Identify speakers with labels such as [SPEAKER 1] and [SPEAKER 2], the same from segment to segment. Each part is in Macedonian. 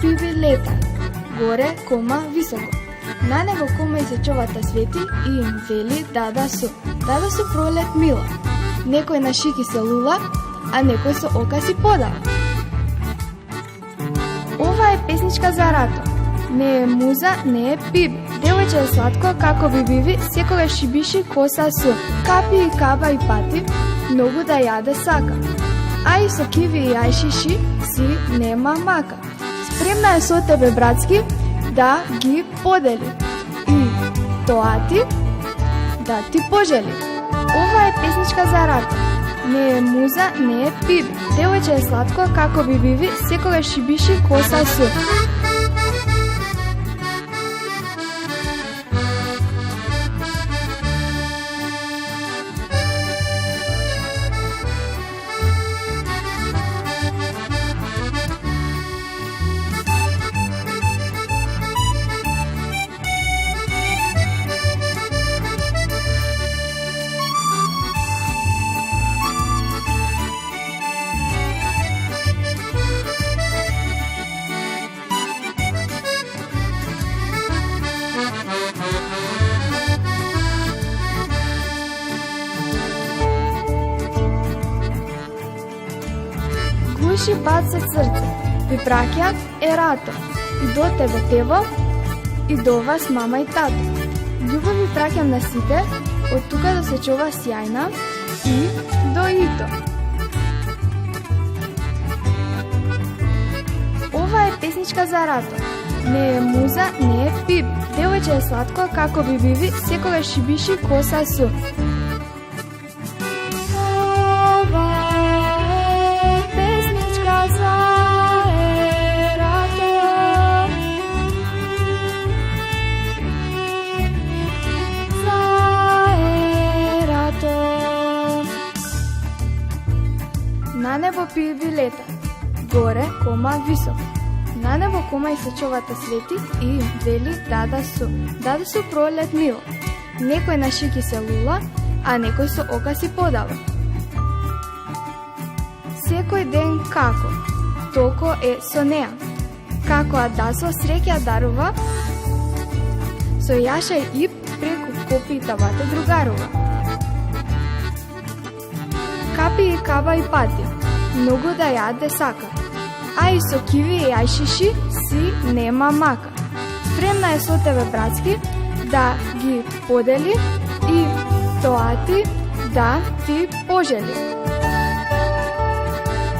[SPEAKER 1] пиви лета, горе, високо. На него и се човата свети и им вели дада су пролет мила. Некој на шики се лула, а некој со ока си подава. Ова е песничка за рато. Не е муза, не е пиби. Девојче е сладко, како би биви, секогаш шибиши коса су. Капи и каба и пати, многу да јаде сака. А и со киви и ајшиши си нема мака. Спремна е со тебе, братски, да ги подели. И тоа ти да ти пожели. Ова е песничка за рато. Не е муза, не е пиби. Девојче е сладко, како би биви, секогаш шибиши коса су. Глуши баца срце, ви праќа е рато, и до тебе тево, и до вас мама и тато. Љубов ви праќам на сите, од тука да се чува сјајна и до ито. Ова е песничка за рато. Не е муза, не е пиби. Девојче е сладко, како би биви, секогаш шибиши коса су. На небо пиви лета, горе, високо. На небо и се човата свети и им вели дада су пролет мила. Некој на шики се лула, а некој со ока си подава. Секој ден како, толку е со неа. Како адасо среќа дарува, со Јаша и Ип преку копи и табате другарува. Капи и каба и пати, многу да јаде сака. А и со киви и ајшиши си нема мака. Спремна е со тебе, братски, да ги подели и тоа ти да ти пожели.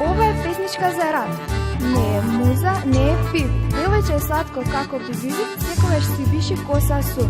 [SPEAKER 1] Ова е песничка за рато. Не е муза, не е пиви. Девојче е сладко, како би биви, секогаш си биши коса су.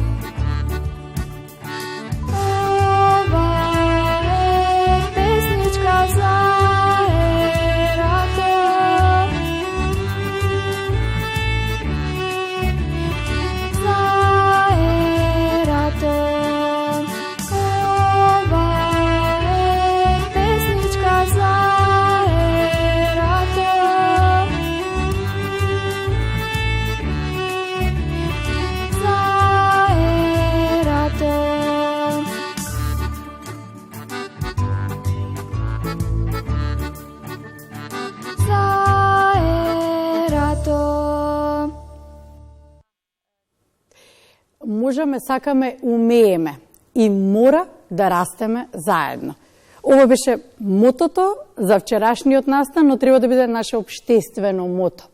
[SPEAKER 2] Можеме, сакаме, умееме и мора да растеме заедно. Ова беше мотото за вчерашниот настан, но треба да биде наше општествено мото,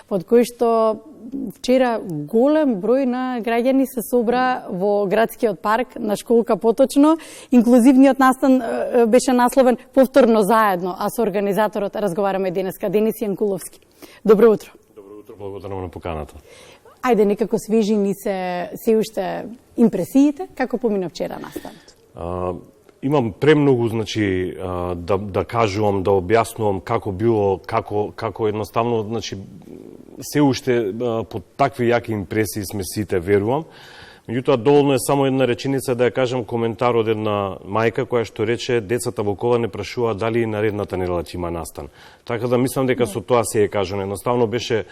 [SPEAKER 2] под кој што вчера голем број на граѓани се собра во градскиот парк на школка поточно. Инклузивниот настан беше насловен повторно заедно, а со организаторот разговараме денеска, Денис Јанкуловски. Добро утро.
[SPEAKER 3] Добро утро, благодарам на поканата.
[SPEAKER 2] Ајде, некако свежи ни се уште импресиите, како помина вчера настанот?
[SPEAKER 3] Имам премногу, значи, да кажувам, да објаснувам како било, како едноставно, значи, се уште под такви јаки импресии сме сите, верувам. Меѓутоа, доволно е само една реченица да ја кажам коментар од една мајка која што рече децата во кола не прашуваат дали и наредната недела ќе има настан. Така да мислам дека со тоа се е кажано. Едноставно беше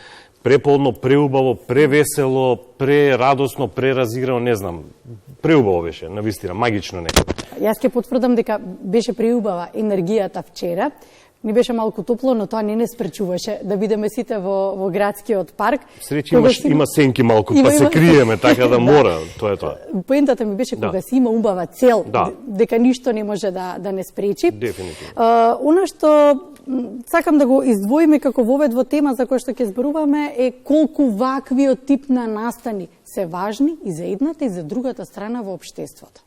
[SPEAKER 3] преполно, преубаво, превесело, прерадосно, преразиграно, не знам. Преубаво беше, навистина, магично некако.
[SPEAKER 2] Јас ќе потврдам дека беше преубава енергијата вчера. Ни беше малку топло, но тоа не спречуваше да бидеме сите во градскиот парк.
[SPEAKER 3] Среќа има сенки малку, па се криеме, така да мора, тоа е тоа.
[SPEAKER 2] Поентата ми беше кога си има убава цел, дека ништо не може да не спречи.
[SPEAKER 3] Дефинитивно.
[SPEAKER 2] Она што сакам да го издвоиме како воведва тема за која што ќе зборуваме е колку ваквиот тип на настани се важни и за едната и за другата страна во општеството.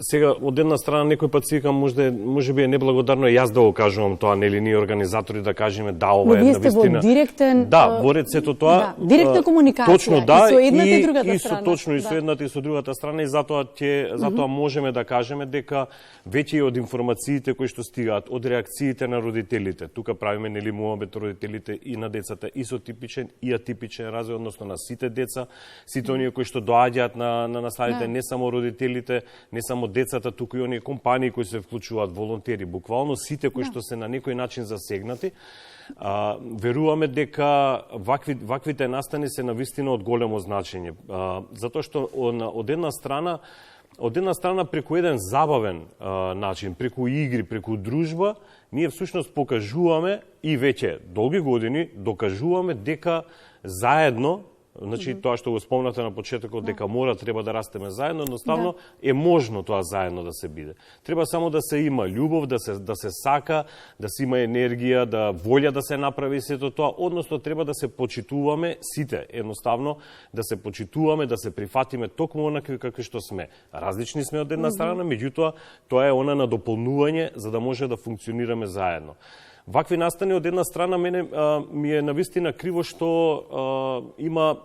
[SPEAKER 3] Сега, од една страна, некој пат си викам, може би е неблагодарно јас да го кажувам тоа, нели, ние организатори да кажеме да, ова е навистина.
[SPEAKER 2] Но вие сте во директен...
[SPEAKER 3] Да, во ред сето тоа...
[SPEAKER 2] Да, директна комуникација,
[SPEAKER 3] точно, да,
[SPEAKER 2] и со едната и другата страна.
[SPEAKER 3] Точно, и со едната и со другата страна, и затоа можеме да кажеме дека веќе од информациите кои што стигаат, од реакциите на родителите, тука правиме, нели, муабет родителите и на децата, и со типичен и атипичен развој, односно на сите деца, сите оние кои што доаѓаат на наставите, не само родителите, не само децата, туку и оние компании кои се вклучуваат, волонтери, буквално сите кои што се на некој начин засегнати, веруваме дека ваквите настани се навистина од големо значење. Затоа што од една страна преку еден забавен начин, преку игри, преку дружба, ние всушност покажуваме и веќе долги години докажуваме дека заедно, значи тоа што го спомнате на почетокот дека треба да растеме заедно, едноставно е можно тоа заедно да се биде. Треба само да се има љубов, да се сака, да се има енергија, да волја да се направи сето тоа, односно треба да се почитуваме сите, едноставно да се почитуваме, да се прифатиме токму онакви какви што сме. Различни сме од една страна, меѓутоа тоа е она на дополнување за да може да функционираме заедно. Вакви настани од една страна мене ми е навистина криво што има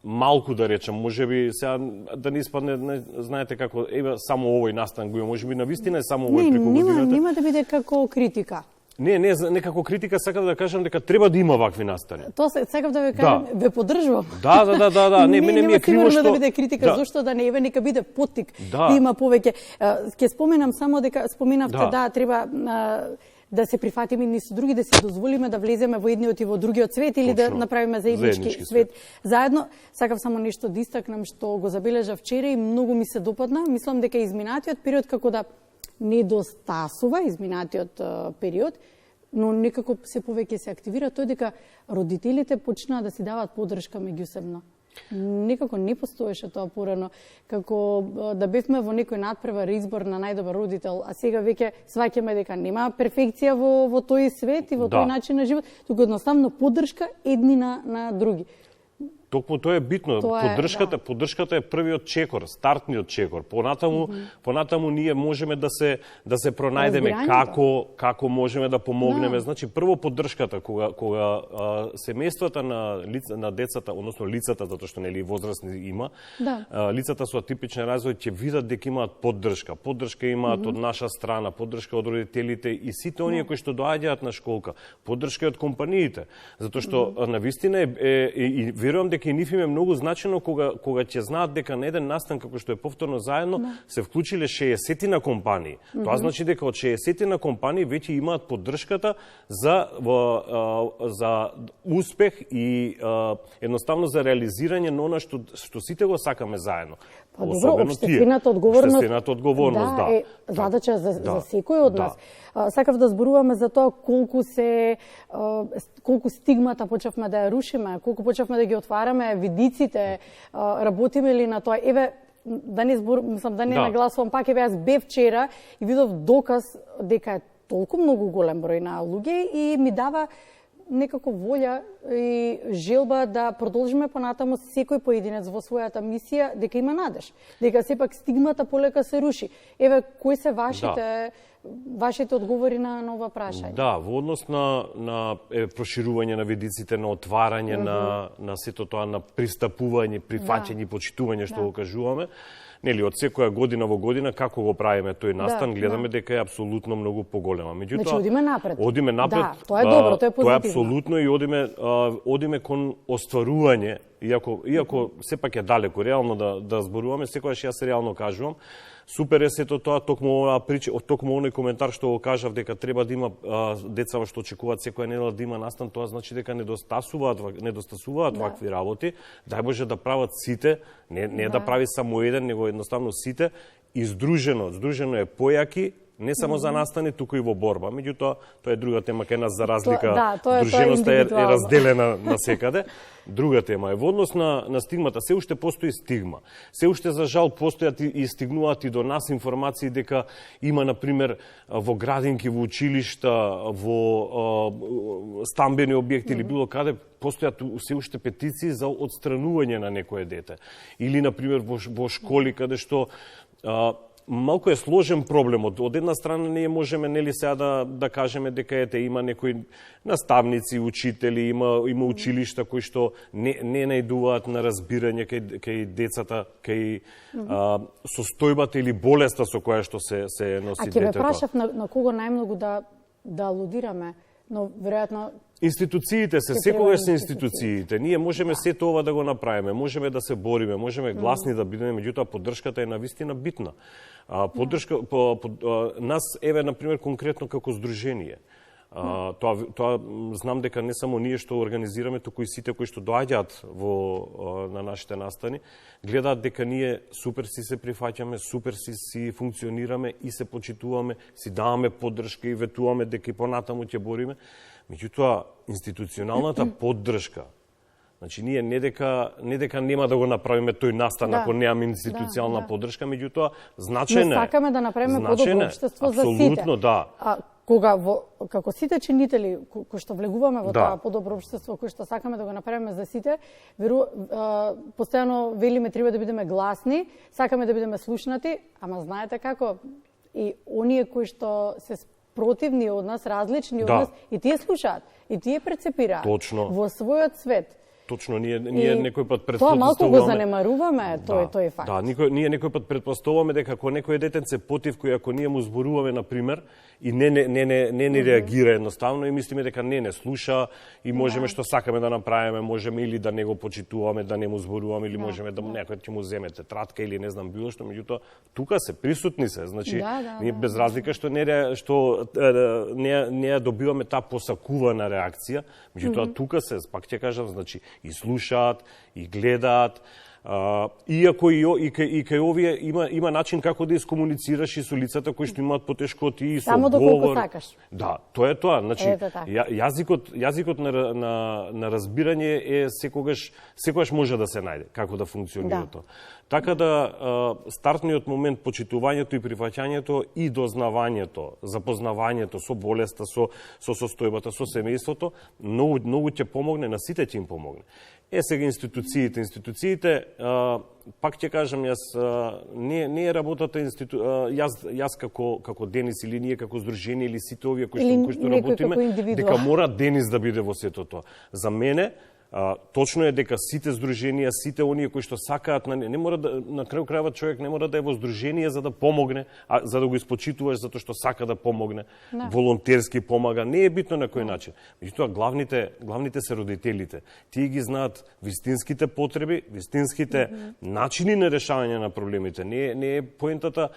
[SPEAKER 3] малку да речам, можеби сега да не испадне, знаете како, само овој настан го има, можеби навистина е само овој преку годината.
[SPEAKER 2] Нема да биде како критика.
[SPEAKER 3] Не како критика, сакам да кажам дека треба да има вакви настани.
[SPEAKER 2] Тоа сакам да ве кажам, ве поддржувам.
[SPEAKER 3] Да, мене ми е криво што
[SPEAKER 2] да биде критика, зошто да не еве, нека биде поттик да има повеќе. Ќе споменам само дека споменавте треба да се прифатиме ни со други, да се дозволиме да влеземе во едниот и во другиот свет или да направиме заеднички свет заедно. Сакав само нешто да истакнам што го забележа вчера и многу ми се допадна. Мислам дека изминатиот период како да недостасува изминатиот период, но некако се повеќе се активира тој дека родителите почнаа да си даваат поддршка меѓусебно. Некако не постоеше тоа порано, како да бевме во некој надпревар избор на најдобар родител, а сега веќе сваќаме дека нема перфекција во тој свет и во тој начин на живот, туку едноставно поддршка едни на други.
[SPEAKER 3] Токму тоа е битно. Поддршката е првиот чекор, стартниот чекор. Понатаму ние можеме да се пронајдеме како можеме да помогнеме. Значи прво поддршката кога семејствата на децата, односно лицата, затоа што нели возрастни има, лицата со атипичен развој ќе видат дека имаат поддршка. Поддршка имаат од наша страна, поддршка од родителите и сите оние кои што доаѓаат на школка, поддршка од компаниите, затоа што навистина и верувам дека и нив им е многу значено кога ќе знаат дека на еден настан како што е повторно заедно се вклучиле 60 на компании. Тоа значи дека од 60 на компании веќе имаат поддршката за успех и едноставно за реализирање на она што сите го сакаме заедно.
[SPEAKER 2] Добро, општествената одговорност
[SPEAKER 3] е
[SPEAKER 2] задача за секој од нас. Сакав да зборуваме за тоа колку стигмата почевме да ја рушиме, колку почевме да ги отвараме видиците, работиме ли на тоа. Еве, да не нагласувам пак, еве јас бев вчера и видов доказ дека е толку многу голем број на луѓе и ми дава некако волја и желба да продолжиме понатаму секој поединец во својата мисија, дека има надеж, дека сепак стигмата полека се руши. Еве, кои се вашите одговори на ова прашање?
[SPEAKER 3] Да, во однос на проширување на видиците, на отварање на сето тоа, на пристапување, прифаќање и почитување што го кажуваме. Нели, од секоја година во година, како го правиме тој настан, гледаме дека е апсолутно многу поголема.
[SPEAKER 2] Меѓутоа, значи, одиме напред.
[SPEAKER 3] Да,
[SPEAKER 2] тоа е добро, тоа е позитивно.
[SPEAKER 3] Тоа е апсолутно и одиме кон остварување, иако сепак е далеко, реално да зборуваме, секогаш јас реално кажувам, супер е сето тоа, токму оној коментар што го кажав дека треба да има деца што очекуваат секоја недела да има настан, тоа значи дека недостасуваат вакви работи. Дај Боже да прават сите, не да прави само еден, него едноставно сите, и здружено е појаки, Не само за настани, туку и во борба. Меѓутоа, тоа е друга тема кај нас, за разлика,
[SPEAKER 2] тоа е
[SPEAKER 3] дружиноста е
[SPEAKER 2] индивидуално.
[SPEAKER 3] разделена на секаде. Друга тема е во однос на стигмата. Се уште постои стигма. Се уште, за жал, постојат и стигнуваат и до нас информации дека има, например, во градинки, во училишта, во стамбени објекти или било каде, постојат се уште петиции за отстранување на некое дете. Или, например, во школи, каде што малку е сложен проблемот. Од една страна ние можеме, нели, сега да кажеме дека има некои наставници, учители, има училишта кои што не најдуваат на разбирање кај децата, кај состојбата или болеста со која што се носи детето.
[SPEAKER 2] А ќе ме прашав на кого најмногу да алудираме, но веројатно
[SPEAKER 3] институциите се, секогаш се институциите. Ние можеме сето ова да го направиме, можеме да се бориме, можеме гласни да бидеме, меѓутоа поддршката е навистина битна. Поддршка нас, еве, например, конкретно како здружение. Тоа знам дека не само ние што организираме, туку и сите кои што доаѓаат на нашите настани, гледаат дека ние супер си се прифаќаме, супер си функционираме и се почитуваме, си даваме поддршка и ветуваме дека и понатаму ќе бориме. Меѓутоа, институционалната поддршка, значи ние не дека нема да го направиме тој настан ако немаме институционална поддршка, меѓутоа значајно е.
[SPEAKER 2] Но сакаме да направиме подобро општество за сите.
[SPEAKER 3] Апсолутно, да.
[SPEAKER 2] Кога како сите чинители кои што влегуваме во тоа подобро општество, кои што сакаме да го направиме за сите, постојано велиме треба да бидеме гласни, сакаме да бидеме слушнати, ама знаете како и оние кои што се противни од нас, различни од нас, и тие слушаат, и тие прецепираат во својот свет.
[SPEAKER 3] Точно, ние некој пат предпоставуваме...
[SPEAKER 2] Тоа малку го занемаруваме, тој факт.
[SPEAKER 3] Да, ние некој пат предпоставуваме дека ако некој детенце потив кој ако ние му зборуваме, например, и не реагира едноставно и мислиме дека не слуша и можеме што сакаме да направиме, можеме или да не го почитуваме, да не му зборуваме, или можеме да некој ќе му земе тетрадка или не знам било што, меѓутоа тука се присутни се, значи ние без разлика што не ја добиваме таа посакувана реакција, меѓутоа тука се, пак ќе кажам, значи и слушаат, и гледаат, иако и кај овие има начин како да искомуницираш и со лицата кои што имаат потешкоти и со
[SPEAKER 2] само доколку сакаш.
[SPEAKER 3] Да, тоа е тоа. Значи, јазикот на разбирање е секогаш може да се најде како да функционира тоа. Така да стартниот момент, почитувањето и прифаќањето и дознавањето, запознавањето со болеста, со состојбата, со семејството, многу ќе помогне, на сите ќе им помогне. Сега институциите, пак ќе кажам, не е работата јас како Денис или ние како здружение или сите овие кои што работиме, дека мора Денис да биде во сето тоа. За мене, точно е дека сите здруженија, сите оние кои што сакаат, не мора да, на крај крајот човек не мора да е во здружение за да помогне, за да го испочитуваш затоа што сака да помогне, волонтерски помага, не е битно на кој начин. Меѓутоа главните се родителите. Тие ги знаат вистинските потреби, вистинските начини на решавање на проблемите. Не е поентата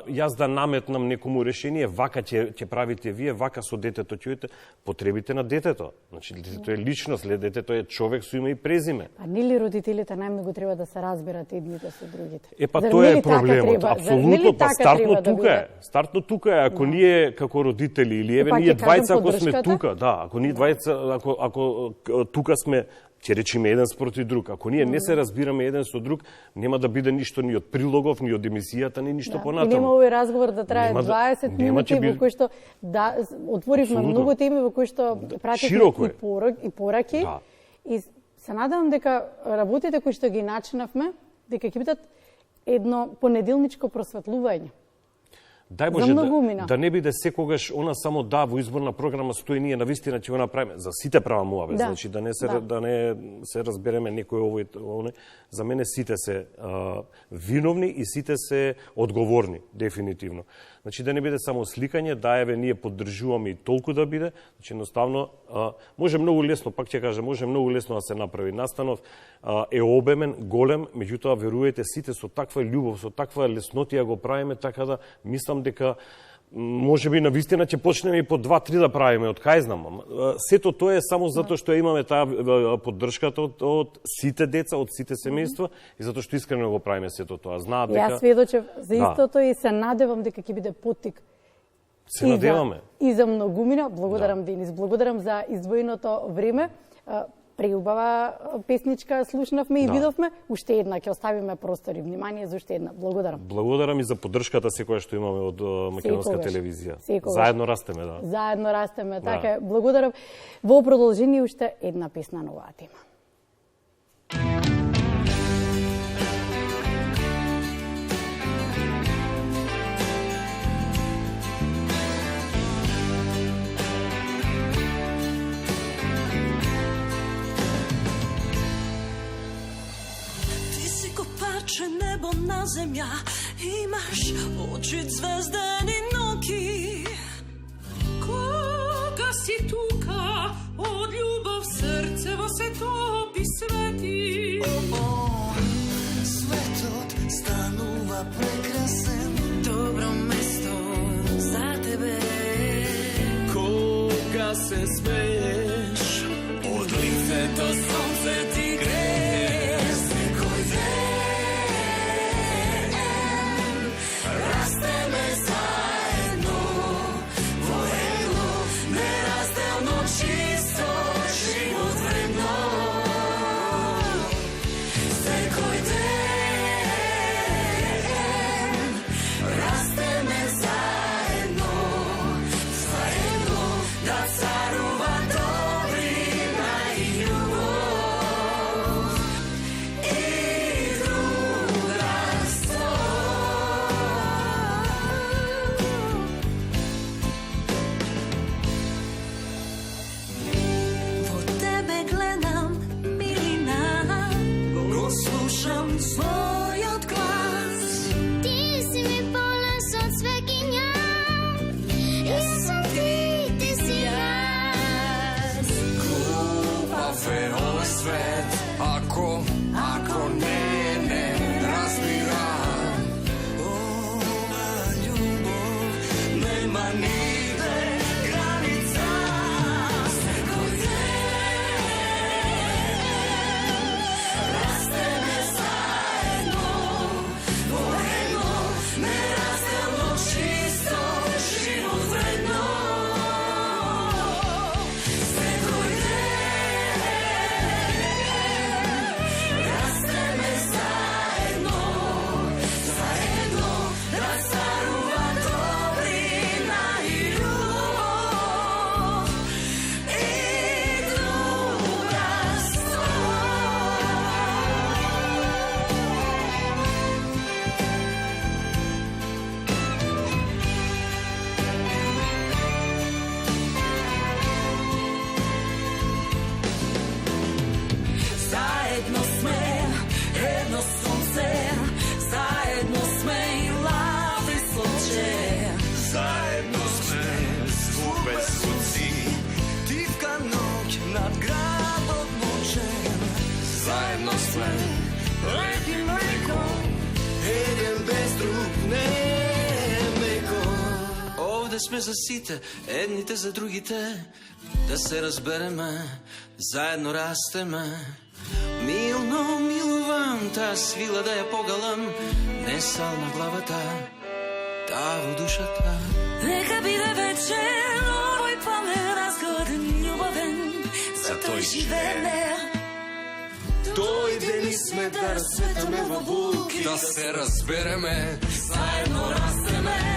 [SPEAKER 3] јас да наметнам некому решение, вака ќе правите вие, вака со детето ќе видите потребите на детето. Значи детето е личност, детето е човек со име и презиме.
[SPEAKER 2] А нели родителите најмногу треба да се разберат едните со другите?
[SPEAKER 3] Тоа е проблемот. Апсолутно, стартно тука е. Стартно тука е, ако ние како родители или еве ние двајца ако сме тука, ако ние двајца ако тука сме, ќе речеме еден спроти друг. Ако ние не се разбираме еден со друг, нема да биде ништо ни од прилогов, ни од емисијата, ни ништо понатаму.
[SPEAKER 2] И нема овој разговор да трае 20 минути во кои што отворивме многу теми во кои што пратихме и пораки. И се надевам дека работите кои што ги начинавме, дека ќе бидат едно понеделничко просветлување.
[SPEAKER 3] Дај Боже да не биде секогаш она само во изборна програма стои ние навистина ќе го направиме. За сите правам ова, значи да не се разбереме некој овој. За мене сите се виновни и сите се одговорни, дефинитивно. Значи да не биде само сликање, еве ние поддржуваме и толку да биде, значи едноставно може многу лесно, пак ќе кажам, може многу лесно да се направи настанов, е обемен, голем, меѓутоа веруете сите со таква љубов, со таква леснотија го правиме, така да мислам дека може би навистина ќе почнеме и по 2-3 да правиме, од кај знам. Сето тоа е само затоа што имаме таа поддршката од сите деца, од сите семејства и затоа што искрено го правиме сето тоа. Знаат дека
[SPEAKER 2] Јас сведочев за истото и се надевам дека ќе биде поттик
[SPEAKER 3] Се надеваме.
[SPEAKER 2] И за многумина, благодарам Денис, благодарам за издвоеното време. Преубава песничка слушнавме и видовме. Уште една ќе оставиме простор и внимание за уште една. Благодарам.
[SPEAKER 3] Благодарам и за поддршката секоја што имаме од македонска телевизија. Заедно растеме, да.
[SPEAKER 2] Заедно растеме, така е. Благодарам. Во продолжение уште една песна на оваа тема.
[SPEAKER 4] Небо на земја, имаш очи звездени ноки. Кога си тука, од љубов срцево се топи свети.
[SPEAKER 5] Светот станува прекрасен,
[SPEAKER 4] Добро место за тебе.
[SPEAKER 5] кога се смееш, од лицето сонце ти грее. Секој ден растеме заедно во едно неразделно чисто живот вредно. Секој ден растеме заедно да царува добрина и љубов и другарство. Во тебе гледам, милина, го слушам својот глас.
[SPEAKER 6] Ти си ми полен со цвеќиња, јас сум ти, ти си јас.
[SPEAKER 5] Глупав е овој свет, ако не разбирам. Ова љубов нема нигде граница. Секој ден растеме заедно во едно неразделно чисто живот вредно. Секој ден растеме заедно да царува добрина и љубов и другарство. Заедно сме едно сонце, заедно сме и лав и слънче. Заедно сме звук без звуци, тивка ноќ над градот ночен. Заедно сме лед и млеко, еден без друг не е меко. Овде сме за сите, едните за другите, да се разбереме, заедно растеме. Милно милувам таа свила да ја погалам, не сал на главата, таа во душата. Нека биде вечер, овој пламен разгоден, љубовен, за тој живееме. Дојдени сме да расцветаме во буки, да се разбереме, заедно растеме.